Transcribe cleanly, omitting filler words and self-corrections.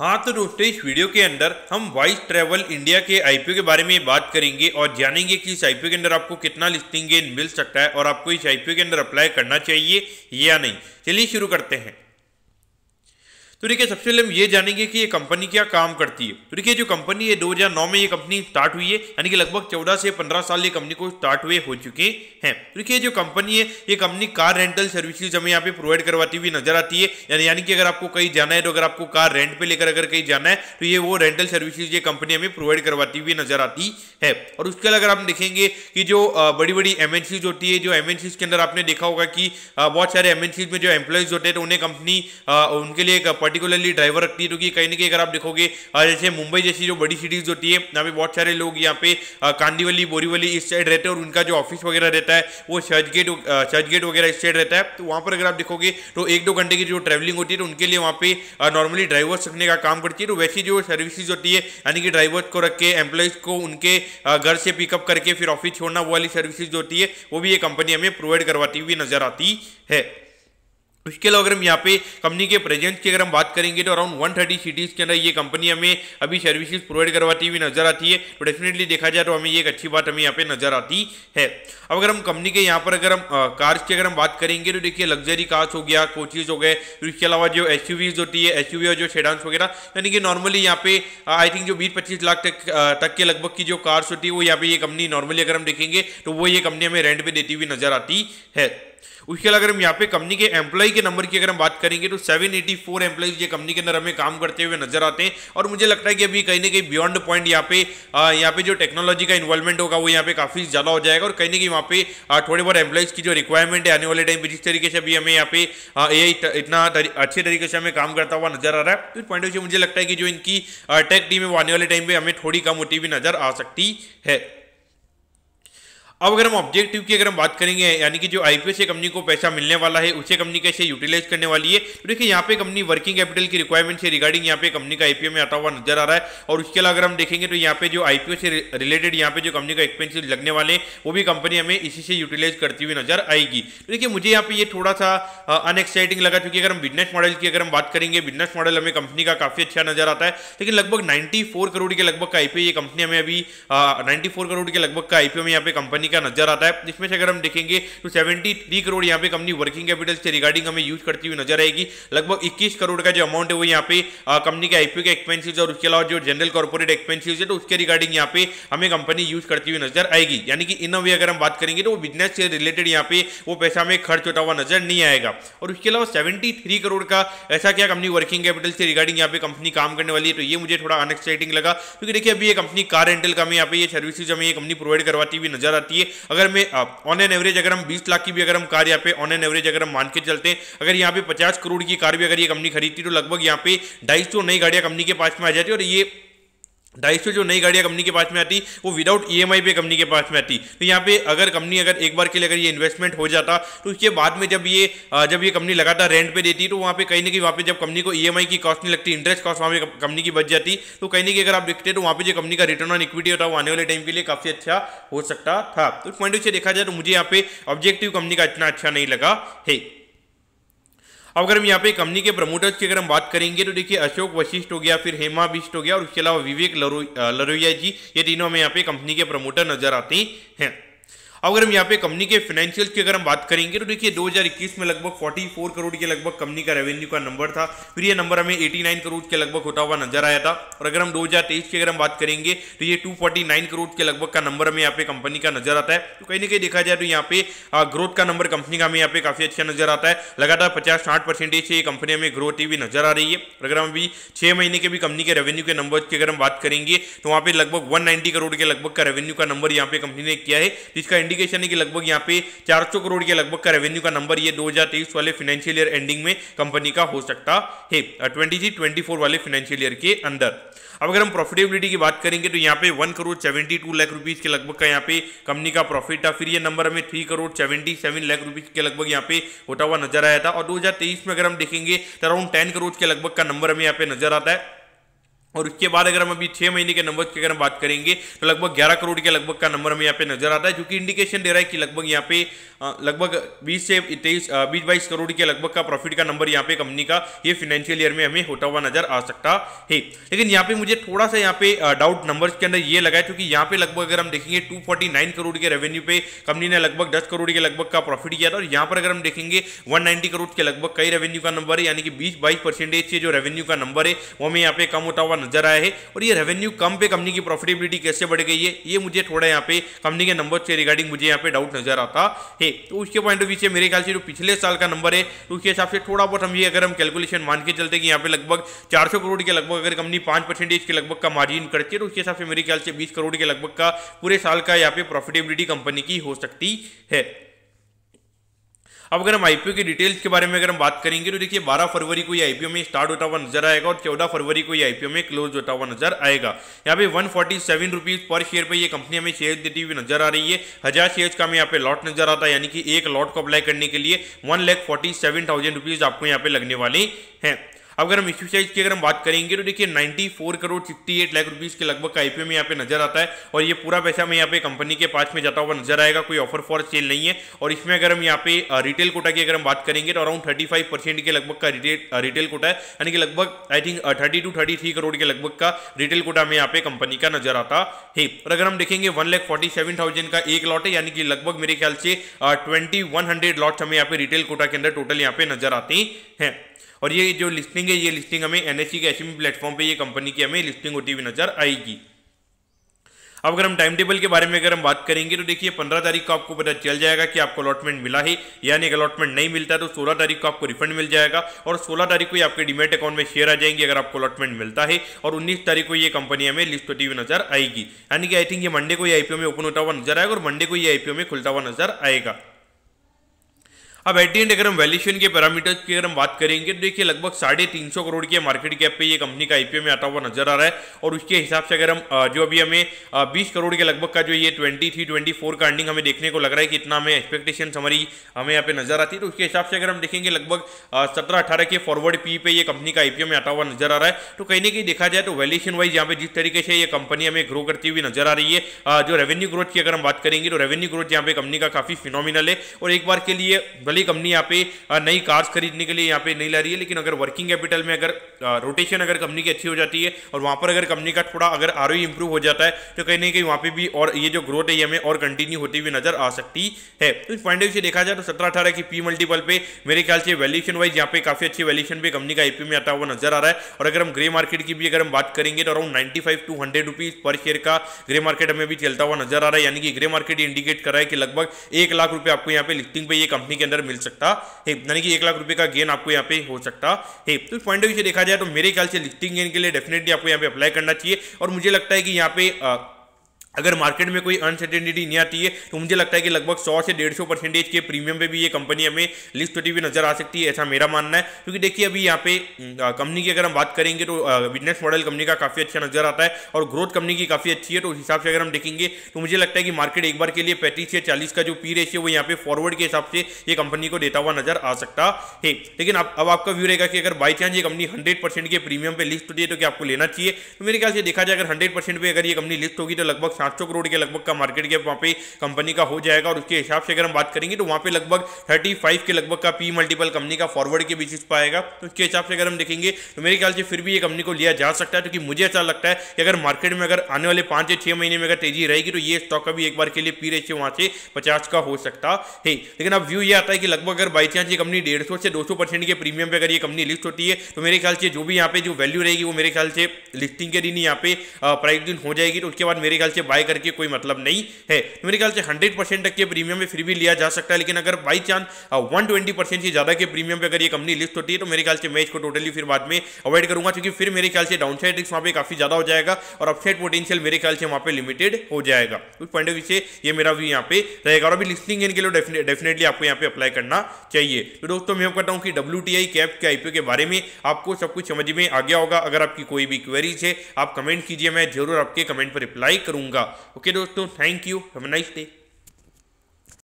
हाँ तो दोस्तों, इस वीडियो के अंदर हम वाइस ट्रैवल इंडिया के आईपीओ के बारे में बात करेंगे और जानेंगे कि इस आईपीओ के अंदर आपको कितना लिस्टिंग गेन मिल सकता है और आपको इस आईपीओ के अंदर अप्लाई करना चाहिए या नहीं। चलिए शुरू करते हैं। तो देखिए, सबसे पहले हम ये जानेंगे कि ये कंपनी क्या काम करती है। तो देखिए, जो कंपनी है 2009 में ये कंपनी स्टार्ट हुई है, यानी कि लगभग 14 से 15 साल ये कंपनी को स्टार्ट हुए हो चुके हैं। तो देखिए, जो कंपनी है ये कंपनी कार रेंटल सर्विसेज हमें यहाँ पे प्रोवाइड करवाती हुई नजर आती है। यानी कि अगर आपको कहीं जाना है, तो अगर आपको कार रेंट पे लेकर अगर कहीं जाना है तो ये वो रेंटल सर्विसेज ये कंपनी हमें प्रोवाइड करवाती हुई नजर आती है। और उसके अलावा अगर आप देखेंगे कि जो बड़ी बड़ी एमएनसीज होती है, जो एमएनसीज के अंदर आपने देखा होगा कि बहुत सारे एमएनसीज में जो एम्प्लॉयज होते हैं तो उन्हें कंपनी उनके लिए एक पर्टिकुलरली ड्राइवर रखती है। क्योंकि कहीं ना कहीं अगर आप देखोगे जैसे मुंबई जैसी जो बड़ी सिटीज होती है, यहाँ पे बहुत सारे लोग यहाँ पे कांदीवली बोरीवली इस साइड रहते हैं और उनका जो ऑफिस वगैरह रहता है वो चर्चगेट वगैरह इस साइड रहता है। तो वहाँ पर अगर आप देखोगे तो 1-2 घंटे की जो ट्रैवलिंग होती है तो उनके लिए वहाँ पे नॉर्मली ड्राइवर्स रखने का काम करती है। तो वैसी जो सर्विसेज होती है, यानी कि ड्राइवर्स को रख के एम्प्लॉइज को उनके घर से पिकअप करके फिर ऑफिस छोड़ना, वो वाली सर्विसेज होती है वो भी ये कंपनी हमें प्रोवाइड करवाती हुई नजर आती है। उसके अलावा अगर हम यहाँ पे कंपनी के प्रेजेंस की अगर हम बात करेंगे तो अराउंड 130 सिटीज़ के अंदर ये कंपनी हमें अभी सर्विसेज प्रोवाइड करवाती हुई नजर आती है। तो डेफिनेटली देखा जाए तो हमें ये एक अच्छी बात हमें यहाँ पे नजर आती है। अब अगर हम कंपनी के यहाँ पर अगर हम कार्स की अगर हम बात करेंगे तो देखिए, लग्जरी कार्स हो गया, कोचेज हो गए, तो इसके अलावा जो एसयूवीज होती है, एसयूवी और जो सेडान्स वगैरह, यानी कि नॉर्मली यहाँ पे आई थिंक जो 20-25 लाख तक के लगभग की जो कार्स होती है वो यहाँ पे ये कंपनी नॉर्मली अगर हम देखेंगे तो वो ये कंपनी हमें रेंट पे देती हुई नजर आती है। उसके अलावा अगर हम यहाँ पे कंपनी के एम्प्लॉय के नंबर की अगर हम बात करेंगे तो 784 एम्प्लॉइज ये कंपनी के अंदर हमें काम करते हुए नजर आते हैं। और मुझे लगता है कि अभी कहीं ना कहीं बियॉन्ड पॉइंट यहाँ पे जो टेक्नोलॉजी का इन्वॉल्वमेंट होगा वो यहाँ पे काफी ज्यादा हो जाएगा और कहीं ना कहीं वहाँ पे थोड़े बहुत एम्प्लॉइज की जो रिक्वायरमेंट है आने वाले टाइम पे, जिस तरीके से अभी हमें यहाँ पे AI इतना अच्छे तरीके से हमें काम करता हुआ नजर आ रहा है, तो इस पॉइंट से मुझे लगता है कि जो इनकी टेक टीम है वो आने वाले टाइम पे हमें थोड़ी कम होती हुई नजर आ सकती है। अब अगर हम ऑब्जेक्टिव की अगर हम बात करेंगे, यानी कि जो आईपीओ से कंपनी को पैसा मिलने वाला है उसे कंपनी कैसे यूटिलाइज करने वाली है, तो देखिए यहाँ पे कंपनी वर्किंग कैपिटल की रिक्वायरमेंट से रिगार्डिंग यहाँ पे कंपनी का आईपीओ में आता हुआ नजर आ रहा है। और उसके अलावा अगर हम देखेंगे तो यहाँ पे जो आईपीओ से रिलेटेड यहाँ पे जो कंपनी का एक्सपेंसिव लगने वाले वो भी कंपनी हमें इसी से यूटिलाइज करती हुई नजर आएगी। तो देखिए, मुझे यहाँ पे ये थोड़ा सा अनएक्साइटिंग लगा, क्योंकि अगर हम बिजनेस मॉडल की अगर हम बात करेंगे, बिजनेस मॉडल हमें कंपनी का काफी अच्छा नजर आता है। लेकिन लगभग 94 करोड़ के लगभग का आईपीओ ये कंपनी हमें अभी 94 करोड़ के लगभग का आईपीओ में यहाँ पे कंपनी का नजर आता है, जिसमें से अगर हम देखेंगे तो 73 करोड़ यहाँ पे कंपनी वर्किंग कैपिटल से रिगार्डिंग हमें यूज करती हुई नजर आएगी। लगभग 21 करोड़ का जो अमाउंट है वो यहाँ पे कंपनी के आईपीओ के एक्सपेंसेस और उसके अलावा जो जनरल कॉर्पोरेट एक्सपेंसेस है तो उसके रिगार्डिंग यहाँ पे हमें कंपनी यूज करती हुई नजर आएगी। यानी कि इन वे अगर हम बात करेंगे तो वो बिजनेस से रिलेटेड यहाँ पे वो पैसा हमें खर्च होता हुआ नजर नहीं आएगा। और उसके अलावा 73 करोड़ का ऐसा क्या कंपनी वर्किंग कैपिटल से रिगार्डिंग यहाँ पे कंपनी काम करने वाली है, तो ये मुझे थोड़ा अनएक्साइटिंग लगा। क्योंकि देखिए, अभी ये कंपनी कार रेंटल का हमें यहाँ पे ये सर्विसेज हमें ये कंपनी प्रोवाइड करवाती हुई नजर आती है। अगर मैं ऑन एन एवरेज अगर हम 20 लाख की भी अगर हम कार यहाँ पे ऑन एन एवरेज अगर हम मान के चलते हैं, अगर यहाँ पे 50 करोड़ की कार भी अगर ये कंपनी खरीदती तो लगभग यहाँ पे 250 नई गाड़ियां कंपनी के पास में आ जाती है। और ये 250 जो नई गाड़ियां कंपनी के पास में आती वो विदाउट ईएमआई पे कंपनी के पास में आती। तो यहाँ पे अगर कंपनी अगर एक बार के लिए अगर ये इन्वेस्टमेंट हो जाता तो उसके बाद में जब ये कंपनी लगातार रेंट पे देती तो वहाँ पे कहीं ना कहीं वहाँ पे जब कंपनी को ईएमआई की कॉस्ट नहीं लगती, इंटरेस्ट कॉस्ट वहाँ पे कंपनी की बच जाती, तो कहीं ना कहीं अगर आप देखते तो वहाँ पे जो कंपनी का रिटर्न ऑन इक्विटी होता है वो आने वाले टाइम के लिए काफी अच्छा हो सकता था। तो इस पॉइंट से देखा जाए तो मुझे यहाँ पे ऑब्जेक्टिव कंपनी का इतना अच्छा नहीं लगा है। अब अगर हम यहाँ पे कंपनी के प्रमोटर्स की अगर हम बात करेंगे तो देखिए, अशोक वशिष्ठ हो गया, फिर हेमा बिष्ट हो गया और उसके अलावा विवेक लरोया जी, ये तीनों हमें यहाँ पे कंपनी के प्रमोटर नजर आते हैं। अब अगर हम यहाँ पे कंपनी के फाइनेंशियल की अगर हम बात करेंगे तो देखिए 2021 में लगभग 44 करोड़ के लगभग कंपनी का रेवेन्यू का नंबर था, फिर ये नंबर हमें 89 करोड़ के लगभग होता हुआ नजर आया था। और अगर हम 2023 की अगर हम बात करेंगे तो ये 249 करोड़ के लगभग का नंबर हमें यहाँ पे कंपनी का नजर आता है। तो कहीं ना कहीं देखा जाए तो यहाँ पे ग्रोथ का नंबर कंपनी का हमें यहाँ पे काफी अच्छा नजर आता है। लगातार 50-60% से ये कंपनी हमें ग्रोथ भी नजर आ रही है। अगर हम अभी 6 महीने के भी कंपनी के रेवेन्यू के नंबर की अगर हम बात करेंगे तो वहाँ पे लगभग 190 करोड़ के लगभग का रेवेन्यू का नंबर यहाँ पे कंपनी ने किया है, जिसका इंडिकेशन है कि लगभग यहाँ पे 400 करोड़ के लगभग का रेवेन्यू का नंबर ये 2023 वाले फाइनेंशियल ईयर एंडिंग में कंपनी का हो सकता है, 23-24 वाले फाइनेंशियल ईयर के अंदर। अब अगर हम प्रॉफिटेबिलिटी की बात करेंगे तो यहाँ पे 1 करोड़ 72 लाख रुपीज के लगभग का यहाँ पे कंपनी का प्रॉफिट था, फिर ये नंबर हमें 3 करोड़ 77 लाख रुपीज के लगभग यहाँ पे होता हुआ नजर आया था। और 2023 में अगर हम देखेंगे तो अराउंड 10 करोड़ के लगभग का नंबर हमें यहाँ पे नजर आता है। और उसके बाद अगर हम अभी 6 महीने के नंबर्स की अगर हम बात करेंगे तो लगभग 11 करोड़ के लगभग का नंबर हमें यहाँ पे नजर आता है, जो कि इंडिकेशन दे रहा है कि लगभग यहाँ पे लगभग 20 से 22 करोड़ के लगभग का प्रॉफिट का नंबर यहाँ पे कंपनी का ये फाइनेंशियल ईयर में हमें होता हुआ नजर आ सकता है। लेकिन यहाँ पे मुझे थोड़ा सा यहाँ पे डाउट नंबर्स के अंदर ये लगा है, क्योंकि यहाँ पे लगभग अगर हम देखेंगे 249 करोड़ के रेवेन्यू पे कंपनी ने लगभग 10 करोड़ के लगभग का प्रॉफिट किया था, और यहाँ पर अगर हम देखेंगे 190 करोड़ के लगभग कई रेवेन्यू का नंबर है, यानी कि 20-22% से जो रेवेन्यू का नंबर है वो हमें यहाँ पे कम होता हुआ नजर आया है। और ये रेवेन्यू कम पे कंपनी की प्रॉफिटेबिलिटी कैसे बढ़ गई है, ये मुझे थोड़ा यहाँ पे कंपनी के नंबर से रिगार्डिंग मुझे यहाँ पे डाउट नजर आता है। तो उसके पॉइंट ऑफ व्यू से मेरे ख्याल से जो पिछले साल का नंबर है तो उसके हिसाब से थोड़ा बहुत हम ये अगर हम कैलकुलेशन मान के चलते कि यहाँ पे लगभग 400 करोड़ के लगभग अगर कंपनी 5% के लगभग का मार्जिन करती है तो उसके हिसाब से मेरे ख्याल से 20 करोड़ के लगभग का पूरे साल का यहाँ पे प्रॉफिटेबिलिटी कंपनी की हो सकती है। अब अगर हम आईपीओ की डिटेल्स के बारे में अगर हम बात करेंगे तो देखिए 12 फरवरी को ये आईपीओ में स्टार्ट होता हुआ नजर आएगा और 14 फरवरी को ये आईपीओ में क्लोज होता हुआ नजर आएगा। यहाँ पे 147 रुपीज पर शेयर पे ये कंपनी हमें शेयर देती हुई नजर आ रही है। 1000 शेयर का हमें यहाँ पे लॉट नजर आता है, यानी कि एक लॉट को अप्लाई करने के लिए 1,47,000 रुपीज आपको यहाँ पे लगने वाले हैं। अगर हम इश्यू साइज की अगर हम बात करेंगे तो देखिए 94 करोड़ 68 लाख रुपीस के लगभग का आईपीओ में यहाँ पे नजर आता है, और ये पूरा पैसा में यहाँ पे कंपनी के पास में जाता हुआ नजर आएगा, कोई ऑफर फॉर सेल नहीं है। और इसमें अगर हम यहाँ पे रिटेल कोटा की अगर हम बात करेंगे तो अराउंड 35% के लगभग का रिटेल कोटा है, यानी कि लगभग आई थिंक 30 to 33 करोड़ के लगभग का रिटेल कोटा में यहाँ पे कंपनी का नजर आता है। और अगर हम देखेंगे 1,47,000 का एक लॉट है, यानी कि लगभग मेरे ख्याल से 2100 लॉट हमें यहाँ पे रिटेल कोटा के अंदर टोटल यहाँ पे नजर आते हैं। और ये जो लिस्टिंग है, ये लिस्टिंग हमें एनएसई के एसएमई प्लेटफॉर्म पे ये कंपनी की हमें लिस्टिंग होती हुई नजर आएगी। अब अगर हम टाइम टेबल के बारे में अगर हम बात करेंगे तो देखिए 15 तारीख को आपको पता चल जाएगा कि आपको अलॉटमेंट मिला है, यानी अगर अलॉटमेंट नहीं मिलता तो 16 तारीख को आपको रिफंड मिल जाएगा, और 16 तारीख को ये आपके डीमैट अकाउंट में शेयर आ जाएंगे अगर आपको अलॉटमेंट मिलता है, और 19 तारीख को ये कंपनी हमें लिस्ट होती हुई नजर आएगी, यानी कि आई थिंक ये मंडे को ये आईपीओ में ओपन होता हुआ नजर आएगा और मंडे को ये आईपीओ में खुलता हुआ नजर आएगा। अब एट दी एंड अगर हम वैल्यूएशन के पैरामीटर्स की अगर हम बात करेंगे तो देखिए लगभग 350 करोड़ के मार्केट कैप पे ये कंपनी का आईपीओ में आता हुआ नजर आ रहा है, और उसके हिसाब से अगर हम जो अभी हमें 20 करोड़ के लगभग का जो ये 23-24 का अर्निंग हमें देखने को लग रहा है कि इतना हमें एक्सपेक्टेशन हमारी हमें यहाँ पे नजर आती है, तो उसके हिसाब से अगर हम देखेंगे लगभग 17-18 के फॉरवर्ड पी पे ये कंपनी का आईपीओ में आता हुआ नजर आ रहा है। तो कहीं ना कहीं देखा जाए तो वैल्यूएशन वाइज यहाँ पे जिस तरीके से ये कंपनी हमें ग्रो करती हुई नजर आ रही है, जो रेवेन्यू ग्रोथ की अगर हम बात करेंगे तो रेवेन्यू ग्रोथ यहाँ पे कंपनी का काफी फिनोमिनल है, और एक बार के लिए भले कंपनी यहाँ पे नई कार्स खरीदने के लिए यहाँ पे नहीं ला रही है, लेकिन अगर वर्किंग कैपिटल में अगर रोटेशन अगर कंपनी की अच्छी हो जाती है और वहां पर अगर कंपनी का थोड़ा अगर आरओई इंप्रूव हो जाता है तो कहीं ना कहीं वहां पे भी और ये जो ग्रोथ है ये हमें और कंटिन्यू होती हुई नजर आ सकती है। तो इस पॉइंट ऑफ व्यू से देखा जाए तो 17-18 की पी मल्टीपल पे मेरे ख्याल से वैल्यूएशन वाइज यहाँ पे काफी अच्छी वैल्यूएशन पे कंपनी का आईपीओ में आता हुआ नजर आ रहा है। और अगर हम ग्रे मार्केट की भी अगर हम बात करेंगे तो around 95 to 100 rupees per share का ग्रे मार्केट हमें भी चलता हुआ नजर आ रहा है, यानी कि ग्रे मार्केट इंडिकेट कर रहा है कि लगभग 1 लाख रुपए आपको यहाँ पे लिस्टिंग पे ये कंपनी के अंदर मिल सकता है, यानी कि 1 लाख रुपए का गेन आपको यहाँ पे हो सकता है। तो इस पॉइंट ऑफ व्यू से देखा जाए तो मेरे ख्याल से लिस्टिंग गेन के लिए डेफिनेटली आपको यहाँ पे अप्लाई करना चाहिए, और मुझे लगता है कि यहाँ पे अगर मार्केट में कोई अनसर्टेनिटी नहीं आती है तो मुझे लगता है कि लगभग 100 से 150% के प्रीमियम पे भी ये कंपनी हमें लिस्ट होती हुई नजर आ सकती है, ऐसा मेरा मानना है। क्योंकि देखिए अभी यहाँ पे कंपनी की अगर हम बात करेंगे तो बिजनेस मॉडल कंपनी का काफी अच्छा नजर आता है और ग्रोथ कंपनी की काफी अच्छी है, तो उस हिसाब से अगर हम देखेंगे तो मुझे लगता है कि मार्केट एक बार के लिए 35 से 40 का जो पी रेशियो वो यहाँ पे फॉरवर्ड के हिसाब से ये कंपनी को देता हुआ नजर आ सकता है। लेकिन अब आपका व्यू रहेगा कि अगर बाई चांस ये कंपनी 100% के प्रीमियम पे लिस्ट होती है तो क्या आपको लेना चाहिए। तो मेरे ख्याल से देखा जाए अगर 100% पे अगर ये कंपनी लिस्ट होगी तो लगभग 700 करोड़ के लगभग का मार्केट कैप वहां पे कंपनी का हो जाएगा, और उसके हिसाब से अगर हम बात करेंगे तो वहां पे लगभग 35 के लगभग का पी मल्टीपल कंपनी का फॉरवर्ड के बेसिस पर आएगा। तो उसके हिसाब से अगर हम देखेंगे तो मेरे ख्याल से फिर भी ये कंपनी को लिया जा सकता है, क्योंकि मुझे ऐसा लगता है कि अगर मार्केट में अगर आने वाले 5 से 6 महीने में अगर तेजी रहेगी तो ये स्टॉक का भी एक बार के लिए पी रेशियो वहां से 50 का हो सकता है। लेकिन अब व्यू ये आता है कि लगभग अगर बाई चांस ये कंपनी 150 से 200% के प्रीमियम पे अगर ये कंपनी लिस्ट होती है तो मेरे ख्याल से जो भी यहाँ पे जो वैल्यू रहेगी वो मेरे ख्याल से लिस्टिंग के दिन यहाँ पे प्राइस दिन हो जाएगी, तो उसके बाद मेरे ख्याल से बाय करके कोई मतलब नहीं है। तो मेरे ख्याल से 100% तक के प्रीमियम में फिर भी लिया जा सकता है, लेकिन अगर बाई चांस 120% से ज्यादा के प्रीमियम पे अगर ये कंपनी लिस्ट होती है तो मेरे ख्याल से मैं इसको टोटली फिर बाद में अवॉइड करूंगा, क्योंकि फिर मेरे ख्याल से डाउनसाइड रिस्क वहां पे काफी ज्यादा हो जाएगा और अपसाइड पोटेंशियल मेरे ख्याल से वहां पे लिमिटेड हो जाएगा। उस पॉइंट ऑफ व्यू से ये मेरा व्यू यहाँ पे रहेगा, और अभी लिस्टिंग इनके लिए डेफिनेटली आपको यहाँ पे अप्लाई करना चाहिए। तो दोस्तों मैं कहता हूँ कि WTI कैप के आईपीओ के बारे में आपको सब कुछ समझ में आ गया होगा। अगर आपकी कोई भी क्वेरीज है आप कमेंट कीजिए, मैं जरूर आपके कमेंट पर रिप्लाई करूंगा। ओके दोस्तों, thank you, have a nice day.